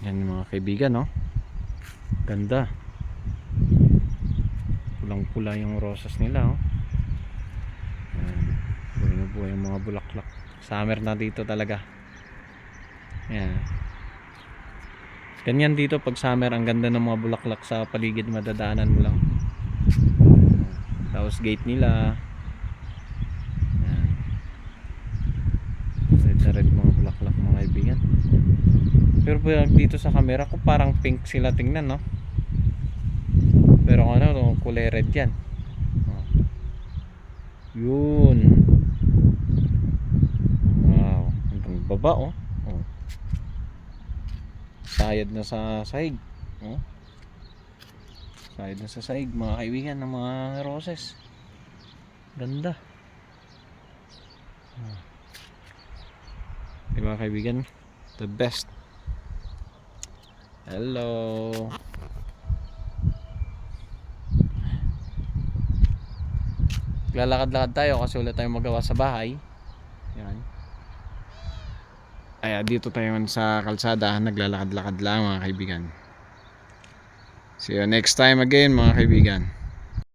Yan mga kaibigan, no? Ganda. Pulang pula yung rosas nila, oh. Yan. Buhay na buhay yung mga bulaklak. Summer na dito talaga. Yan. Ganyan dito pag summer, ang ganda ng mga bulaklak sa paligid, madadaanan mo lang. Tapos gate nila. Yan. Red na red mga bulaklak mga kaibigan. Pero pag dito sa camera ko parang pink sila tingnan, no? Pero ano, kulay red yan. Oh. Yun. Wow, hanggang baba, oh. Oh. Sayad na sa sahig. Oh. Sayad na sa sahig mga kaibigan ng mga roses. Ganda. Oh. Diba kaibigan? The best. Hello. Lalakad-lakad tayo kasi wala tayong magawa sa bahay. Yan. Ay, dito tayo sa kalsada, naglalakad-lakad lang mga kaibigan. See you next time again mga kaibigan.